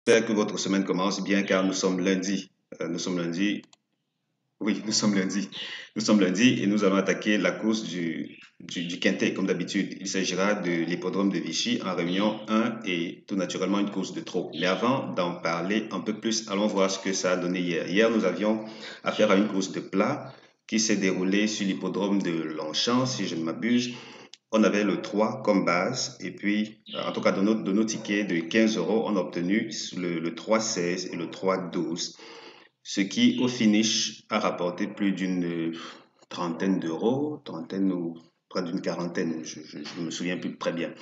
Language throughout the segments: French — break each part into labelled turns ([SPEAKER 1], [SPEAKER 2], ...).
[SPEAKER 1] J'espère que votre semaine commence bien car nous sommes lundi. Nous sommes lundi. Oui, nous sommes lundi. Nous sommes lundi et nous allons attaquer la course du Quintet comme d'habitude. Il s'agira de l'hippodrome de Vichy en réunion 1 et tout naturellement une course de trot. Mais avant d'en parler un peu plus, allons voir ce que ça a donné hier. Hier, nous avions affaire à une course de plat qui s'est déroulée sur l'hippodrome de Longchamp, si je ne m'abuse. On avait le 3 comme base et puis, en tout cas, de nos tickets de 15 euros, on a obtenu le 3,16 et le 3,12, ce qui, au finish, a rapporté plus d'une trentaine d'euros, trentaine ou près d'une quarantaine, je ne me souviens plus très bien.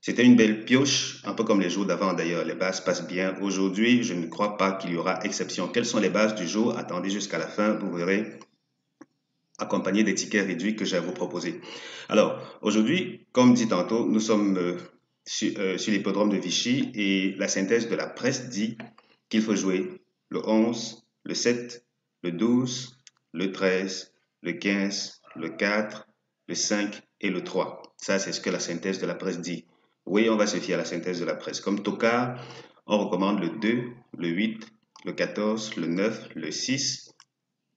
[SPEAKER 1] C'était une belle pioche, un peu comme les jours d'avant d'ailleurs. Les bases passent bien. Aujourd'hui, je ne crois pas qu'il y aura exception. Quelles sont les bases du jour? Attendez jusqu'à la fin, vous verrez, accompagné des tickets réduits que j'ai à vous proposer. Alors, aujourd'hui, comme dit tantôt, nous sommes sur l'hippodrome de Vichy et la synthèse de la presse dit qu'il faut jouer le 11, le 7, le 12, le 13, le 15, le 4, le 5 et le 3. Ça, c'est ce que la synthèse de la presse dit. Oui, on va se fier à la synthèse de la presse. Comme Tocard, on recommande le 2, le 8, le 14, le 9, le 6.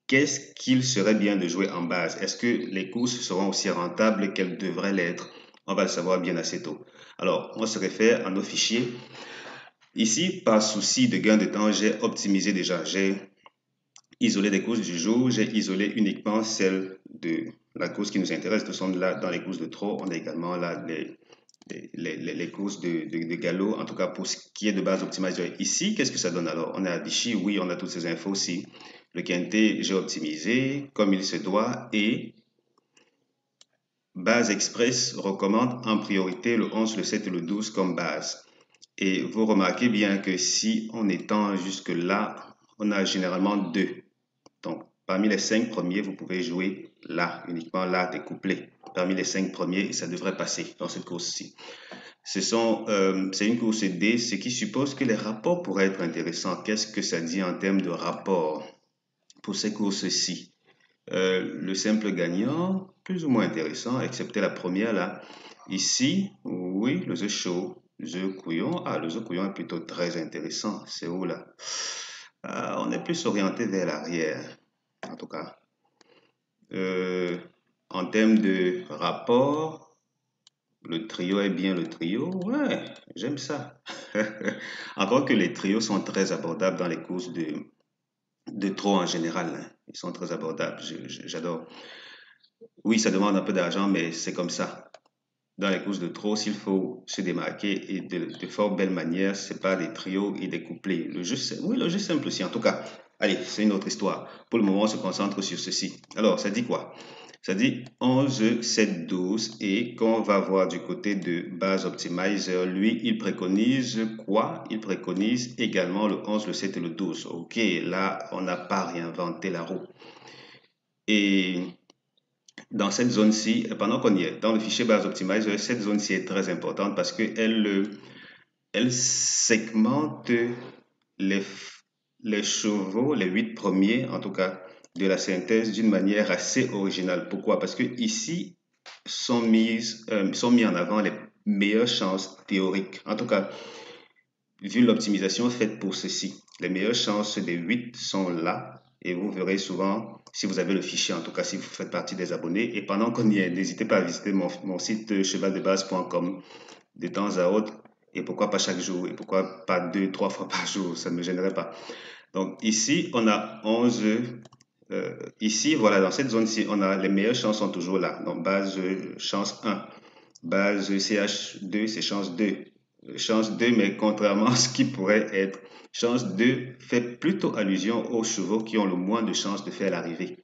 [SPEAKER 1] Qu'est-ce qu'il serait bien de jouer en base? Est-ce que les courses seront aussi rentables qu'elles devraient l'être? On va le savoir bien assez tôt. Alors, on se réfère à nos fichiers. Ici, par souci de gain de temps, j'ai optimisé déjà. J'ai isolé des courses du jour. J'ai isolé uniquement celles de la course qui nous intéresse. Nous sommes là dans les courses de trot. On a également là les courses de galop, en tout cas pour ce qui est de base optimisée. Ici, qu'est-ce que ça donne alors? On est à Vichy, oui, on a toutes ces infos aussi. Le quintet, j'ai optimisé comme il se doit et Base Express recommande en priorité le 11, le 7 et le 12 comme base. Et vous remarquez bien que si on étend jusque-là, on a généralement deux. Donc, parmi les 5 premiers, vous pouvez jouer là, uniquement là, des couplets. Parmi les 5 premiers, ça devrait passer dans cette course-ci. C'est une course D, ce qui suppose que les rapports pourraient être intéressants. Qu'est-ce que ça dit en termes de rapport pour ces courses-ci? Le simple gagnant, plus ou moins intéressant, excepté la première là. Ici, oui, le The Show, The Couillon. Ah, le The Couillon est plutôt très intéressant. C'est où là? On est plus orienté vers l'arrière, en tout cas. Euh, En termes de rapport, le trio est bien le trio. Ouais, j'aime ça. Encore que les trios sont très abordables dans les courses de trot en général, hein. Ils sont très abordables. J'adore. Oui, ça demande un peu d'argent, mais c'est comme ça. Dans les courses de trot, s'il faut se démarquer et de fort belle manière, c'est pas des trios et des couplets. Oui, le jeu simple aussi. En tout cas, allez, c'est une autre histoire. Pour le moment, on se concentre sur ceci. Alors, ça dit quoi? Ça dit 11, 7, 12 et quand on va voir du côté de Base Optimizer, lui, il préconise quoi? Il préconise également le 11, le 7 et le 12. Ok, là, on n'a pas réinventé la roue. Et dans cette zone-ci, pendant qu'on y est, dans le fichier Base Optimizer, cette zone-ci est très importante parce elle segmente les, les chevaux, les 8 premiers en tout cas, de la synthèse d'une manière assez originale. Pourquoi? Parce que ici sont mis en avant les meilleures chances théoriques. En tout cas, vu l'optimisation faite pour ceci, les meilleures chances des 8 sont là. Et vous verrez souvent, si vous avez le fichier, en tout cas si vous faites partie des abonnés. Et pendant qu'on y est, n'hésitez pas à visiter mon site chevaldebase.com de temps à autre. Et pourquoi pas chaque jour? Et pourquoi pas 2, 3 fois par jour? Ça ne me gênerait pas. Donc ici, on a 11. Ici, voilà, dans cette zone-ci, on a les meilleures chances sont toujours là. Donc base chance 1. Base CH2, c'est chance 2. Chance 2, mais contrairement à ce qui pourrait être, chance 2 fait plutôt allusion aux chevaux qui ont le moins de chances de faire l'arrivée.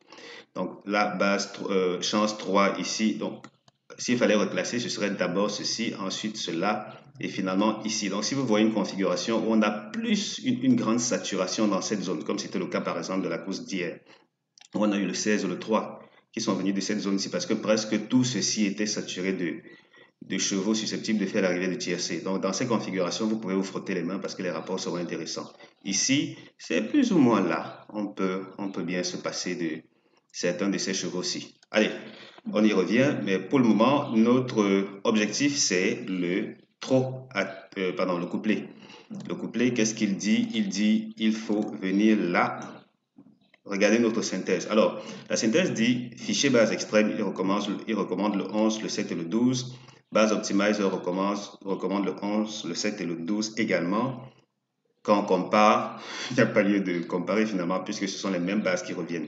[SPEAKER 1] Donc la base chance 3 ici. Donc s'il fallait reclasser, ce serait d'abord ceci, ensuite cela et finalement ici. Donc si vous voyez une configuration où on a plus une grande saturation dans cette zone, comme c'était le cas par exemple de la course d'hier, où on a eu le 16 et le 3 qui sont venus de cette zone-ci parce que presque tout ceci était saturé de chevaux susceptibles de faire l'arrivée de tiercé. Donc dans ces configurations, vous pouvez vous frotter les mains parce que les rapports seront intéressants. Ici, c'est plus ou moins là. On peut bien se passer de certains de ces chevaux-ci. Allez, on y revient, mais pour le moment, notre objectif, c'est le couplet. Le couplet, qu'est-ce qu'il dit? Il dit, il faut venir là. Regardez notre synthèse. Alors, la synthèse dit, fichier base extrême, il recommande le 11, le 7 et le 12. Base optimizer recommande le 11, le 7 et le 12 également. Quand on compare, il n'y a pas lieu de comparer finalement puisque ce sont les mêmes bases qui reviennent.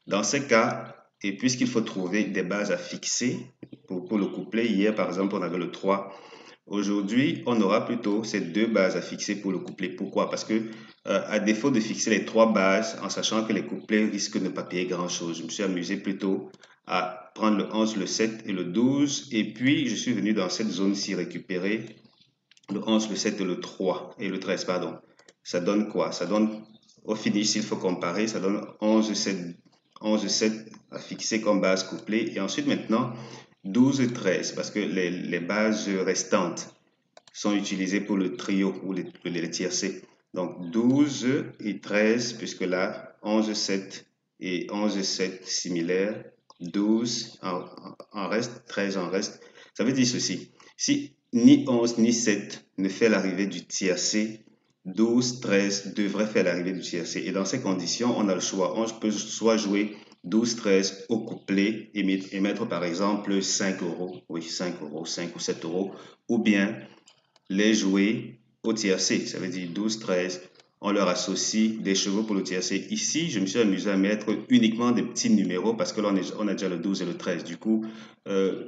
[SPEAKER 1] Dans ce cas, et puisqu'il faut trouver des bases à fixer pour le couplet, hier par exemple on avait le 3. Aujourd'hui, on aura plutôt ces deux bases à fixer pour le couplet. Pourquoi? Parce que à défaut de fixer les trois bases, en sachant que les couplets risquent de ne pas payer grand-chose, je me suis amusé plutôt à prendre le 11, le 7 et le 12. Et puis, je suis venu dans cette zone-ci récupérer le 11, le 7 et le 3 et le 13, pardon. Ça donne quoi? Ça donne, au finish, s'il faut comparer, ça donne 11, 7, 11, 7 à fixer comme base couplée. Et ensuite, maintenant, 12 et 13, parce que les bases restantes sont utilisées pour le trio ou les tiercés. Donc, 12 et 13, puisque là, 11, 7 et 11, 7 similaires, 12 en reste, 13 en reste. Ça veut dire ceci. Si ni 11 ni 7 ne fait l'arrivée du tiercé, 12, 13 devrait faire l'arrivée du tiercé. Et dans ces conditions, on a le choix. On peut soit jouer 12, 13 au couplet et mettre par exemple 5 euros, oui 5 euros, 5 ou 7 euros, ou bien les jouer au tiercé, ça veut dire 12, 13, on leur associe des chevaux pour le tiercé. Ici, je me suis amusé à mettre uniquement des petits numéros parce que là, on a déjà le 12 et le 13. Du coup,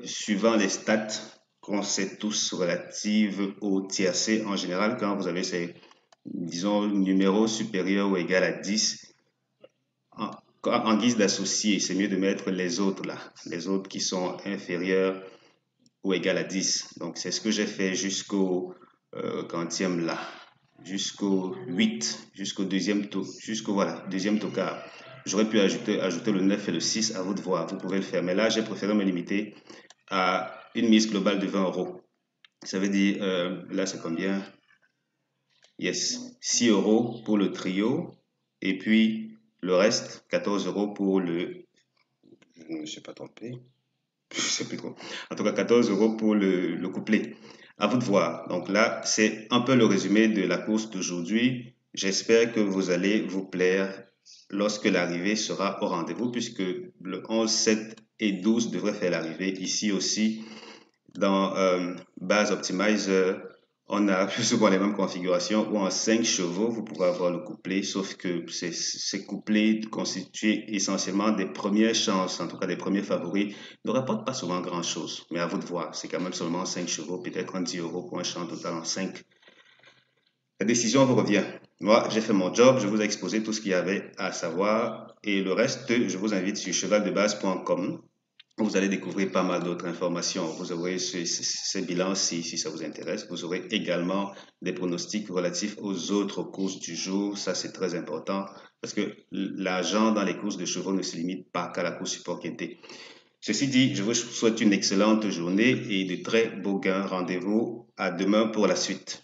[SPEAKER 1] suivant les stats qu'on sait tous relatives au tiercé, en général, quand vous avez ces, disons, numéros supérieurs ou égal à 10, en guise d'associé, c'est mieux de mettre les autres là, les autres qui sont inférieurs ou égal à 10. Donc, c'est ce que j'ai fait jusqu'au quantième là, jusqu'au 8, jusqu'au deuxième tour, jusqu'au voilà, deuxième tocard. J'aurais pu ajouter le 9 et le 6, à vous de voir, vous pouvez le faire. Mais là, j'ai préféré me limiter à une mise globale de 20 euros. Ça veut dire, là, c'est combien? Yes, 6 euros pour le trio, et puis le reste, 14 euros pour le... Je ne me suis pas trompé. Je sais plus trop. En tout cas, 14 euros pour le couplet. À vous de voir. Donc là, c'est un peu le résumé de la course d'aujourd'hui. J'espère que vous allez vous plaire lorsque l'arrivée sera au rendez-vous, puisque le 11, 7 et 12 devraient faire l'arrivée. Ici aussi, dans Base Optimizer, on a plus souvent les mêmes configurations où en 5 chevaux, vous pouvez avoir le couplet, sauf que ces couplets constitués essentiellement des premières chances, en tout cas des premiers favoris, ne rapportent pas souvent grand-chose. Mais à vous de voir, c'est quand même seulement 5 chevaux, peut-être 10 euros pour un champ total en 5. La décision vous revient. Moi, j'ai fait mon job, je vous ai exposé tout ce qu'il y avait à savoir et le reste, je vous invite sur chevaldebase.com. Vous allez découvrir pas mal d'autres informations. Vous aurez ces bilans si ça vous intéresse. Vous aurez également des pronostics relatifs aux autres courses du jour. Ça, c'est très important parce que l'argent dans les courses de chevaux ne se limite pas qu'à la course Support Quintet. Ceci dit, je vous souhaite une excellente journée et de très beaux gains. Rendez-vous à demain pour la suite.